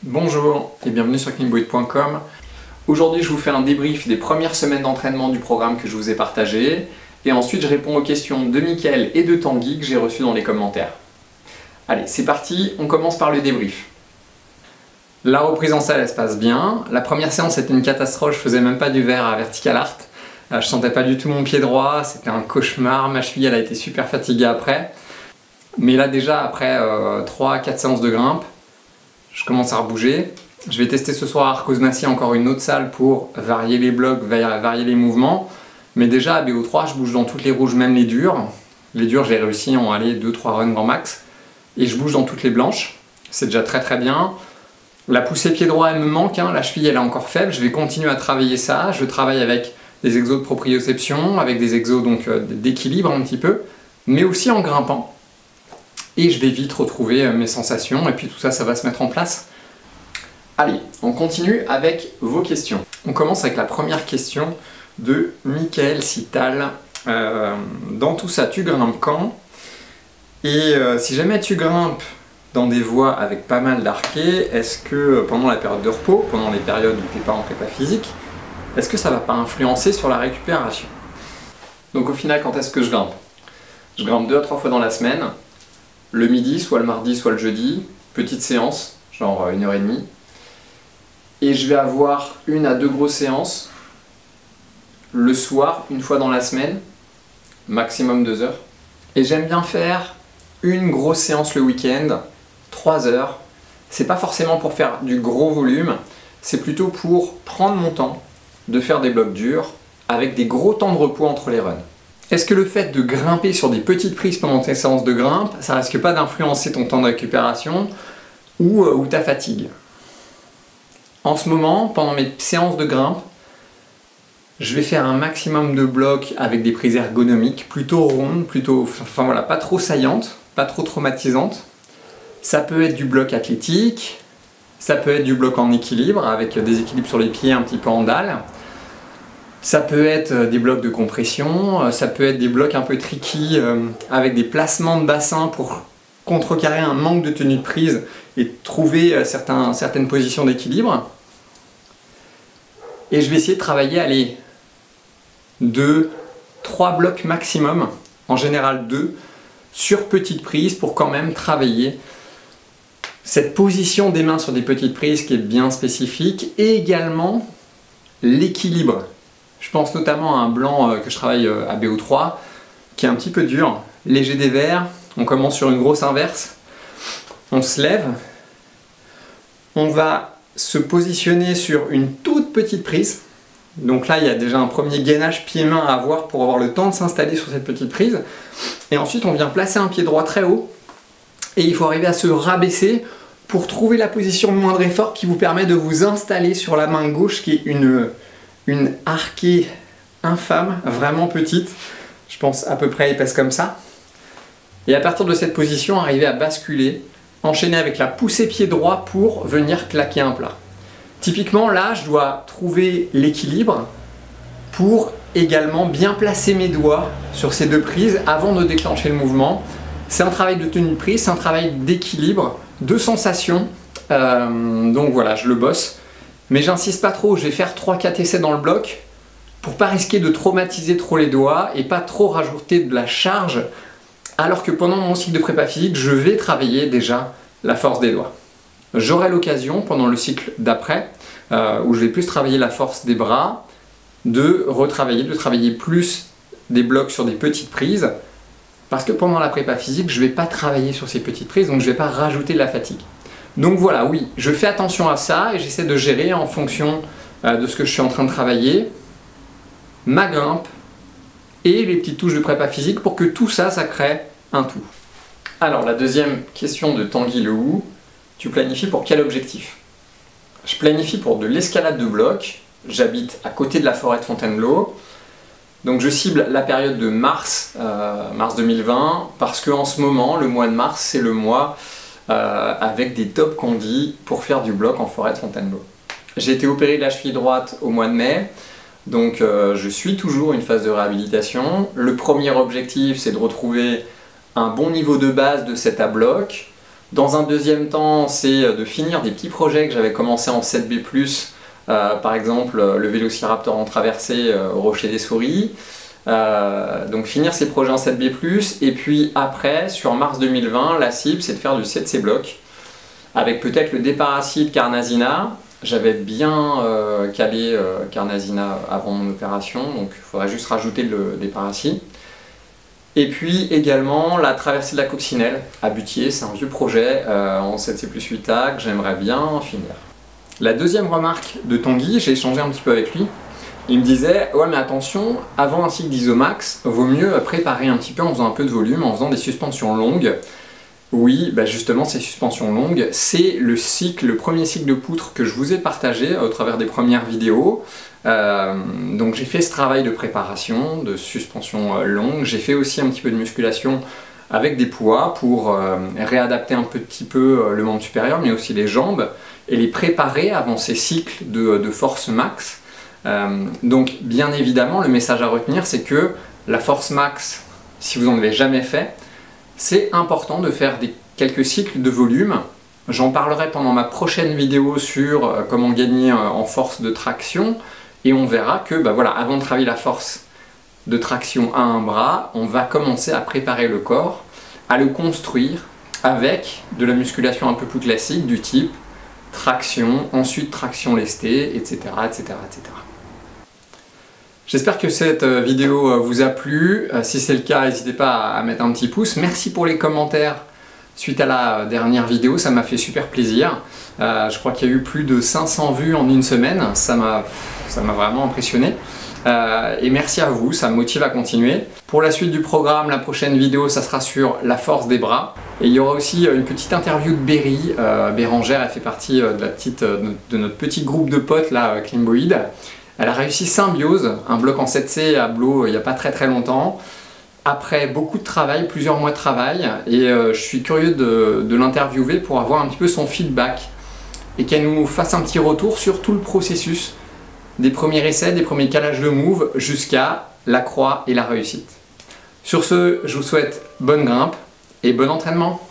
Bonjour et bienvenue sur cleanboit.com. Aujourd'hui je vous fais un débrief des premières semaines d'entraînement du programme que je vous ai partagé et ensuite je réponds aux questions de Mickaël et de Tanguy que j'ai reçues dans les commentaires. Allez, c'est parti, on commence par le débrief. La reprise en salle elle se passe bien. La première séance était une catastrophe, je faisais même pas du verre à Vertical Art. Je sentais pas du tout mon pied droit, c'était un cauchemar, ma cheville elle a été super fatiguée après. Mais là déjà après 3-4 séances de grimpe, je commence à rebouger. Je vais tester ce soir à Arcos-Massy encore une autre salle pour varier les blocs, varier les mouvements. Mais déjà à BO3, je bouge dans toutes les rouges, même les dures. Les dures, j'ai réussi à en aller 2-3 runs grand max. Et je bouge dans toutes les blanches. C'est déjà très bien. La poussée pied droit, elle me manque. La cheville, elle est encore faible. Je vais continuer à travailler ça. Je travaille avec des exos de proprioception, avec des exos d'équilibre un petit peu, mais aussi en grimpant. Et je vais vite retrouver mes sensations et puis tout ça, ça va se mettre en place. Allez, on continue avec vos questions. On commence avec la première question de Mickaël Cital. Dans tout ça, tu grimpes quand? Et si jamais tu grimpes dans des voies avec pas mal d'arqués, est-ce que pendant la période de repos, pendant les périodes où tu n'es pas en prépa physique, est-ce que ça va pas influencer sur la récupération? Donc au final, quand est-ce que je grimpe? Je grimpe 2 à 3 fois dans la semaine. Le midi, soit le mardi, soit le jeudi, petite séance, genre 1h30. Et je vais avoir 1 à 2 grosses séances le soir, une fois dans la semaine, maximum 2 heures. Et j'aime bien faire une grosse séance le week-end, 3 heures. C'est pas forcément pour faire du gros volume, c'est plutôt pour prendre mon temps de faire des blocs durs avec des gros temps de repos entre les runs. Est-ce que le fait de grimper sur des petites prises pendant tes séances de grimpe, ça risque pas d'influencer ton temps de récupération ou ta fatigue? En ce moment, pendant mes séances de grimpe, je vais faire un maximum de blocs avec des prises ergonomiques, plutôt rondes, pas trop saillantes, pas trop traumatisantes. Ça peut être du bloc athlétique, ça peut être du bloc en équilibre, avec des équilibres sur les pieds un petit peu en dalle. Ça peut être des blocs de compression, ça peut être des blocs un peu tricky avec des placements de bassin pour contrecarrer un manque de tenue de prise et trouver certaines positions d'équilibre. Et je vais essayer de travailler, 2-3 blocs maximum, en général 2, sur petite prise pour quand même travailler cette position des mains sur des petites prises qui est bien spécifique et également l'équilibre. Je pense notamment à un blanc que je travaille à BO3 qui est un petit peu dur, léger dévers. On commence sur une grosse inverse, on se lève, on va se positionner sur une toute petite prise. Donc là il y a déjà un premier gainage pied-main à avoir pour avoir le temps de s'installer sur cette petite prise. Et ensuite on vient placer un pied droit très haut et il faut arriver à se rabaisser pour trouver la position de moindre effort qui vous permet de vous installer sur la main gauche qui est une arquée infâme, vraiment petite, je pense à peu près épaisse comme ça. Et à partir de cette position, arriver à basculer, enchaîner avec la poussée pied droit pour venir claquer un plat. Typiquement là, je dois trouver l'équilibre pour également bien placer mes doigts sur ces 2 prises avant de déclencher le mouvement. C'est un travail de tenue de prise, c'est un travail d'équilibre, de sensation, donc voilà, je le bosse. Mais j'insiste pas trop, je vais faire 3-4 essais dans le bloc pour pas risquer de traumatiser trop les doigts et pas trop rajouter de la charge, alors que pendant mon cycle de prépa physique, je vais travailler déjà la force des doigts. J'aurai l'occasion pendant le cycle d'après, où je vais plus travailler la force des bras, de travailler plus des blocs sur des petites prises, parce que pendant la prépa physique, je vais pas travailler sur ces petites prises, donc je vais pas rajouter de la fatigue. Donc voilà, oui, je fais attention à ça et j'essaie de gérer en fonction de ce que je suis en train de travailler, ma grimpe et les petites touches de prépa physique pour que tout ça, ça crée un tout. Alors la deuxième question de Tanguy Lehou, tu planifies pour quel objectif? Je planifie pour de l'escalade de blocs, j'habite à côté de la forêt de Fontainebleau, donc je cible la période de mars 2020 parce qu'en ce moment, le mois de mars, c'est le mois avec des top condis pour faire du bloc en forêt de Fontainebleau. J'ai été opéré de la cheville droite au mois de mai, donc je suis toujours une phase de réhabilitation. Le premier objectif, c'est de retrouver un bon niveau de base de set à bloc, Dans un deuxième temps, c'est de finir des petits projets que j'avais commencé en 7B+, par exemple le Vélociraptor en traversée au Rocher des Souris. Donc finir ces projets en 7B+, et puis après, sur mars 2020, la cible c'est de faire du 7C bloc, avec peut-être le déparacide Carnasina. J'avais bien calé Carnasina avant mon opération, donc il faudrait juste rajouter le déparacide. Et puis également la traversée de la coccinelle à Butier, c'est un vieux projet en 7C+8A que j'aimerais bien finir. La deuxième remarque de Tanguy, j'ai échangé un petit peu avec lui, il me disait « Ouais mais attention, avant un cycle d'Isomax, vaut mieux préparer un petit peu en faisant un peu de volume, en faisant des suspensions longues. » Oui, bah justement ces suspensions longues, c'est le premier cycle de poutre que je vous ai partagé au travers des premières vidéos. Donc j'ai fait ce travail de préparation, de suspension longue, j'ai fait aussi un petit peu de musculation avec des poids pour réadapter un petit peu le membre supérieur mais aussi les jambes et les préparer avant ces cycles de force max. Donc bien évidemment le message à retenir c'est que la force max, si vous n'en avez jamais fait, c'est important de faire quelques cycles de volume. J'en parlerai pendant ma prochaine vidéo sur comment gagner en force de traction. Et on verra que voilà, avant de travailler la force de traction à un bras, on va commencer à préparer le corps, à le construire avec de la musculation un peu plus classique du type traction, ensuite traction lestée, etc. etc., etc. J'espère que cette vidéo vous a plu. Si c'est le cas, n'hésitez pas à mettre un petit pouce. Merci pour les commentaires suite à la dernière vidéo, ça m'a fait super plaisir. Je crois qu'il y a eu plus de 500 vues en une semaine, ça m'a vraiment impressionné. Et merci à vous, ça me motive à continuer. Pour la suite du programme, la prochaine vidéo, ça sera sur la force des bras. Et il y aura aussi une petite interview de Berry. Bérangère, elle fait partie de notre petit groupe de potes, là, Climboïd. Elle a réussi Symbiose, un bloc en 7C à Blo il n'y a pas très longtemps. Après beaucoup de travail, plusieurs mois de travail, et je suis curieux de l'interviewer pour avoir un petit peu son feedback et qu'elle nous fasse un petit retour sur tout le processus des premiers essais, des premiers calages de move jusqu'à la croix et la réussite. Sur ce, je vous souhaite bonne grimpe et bon entraînement.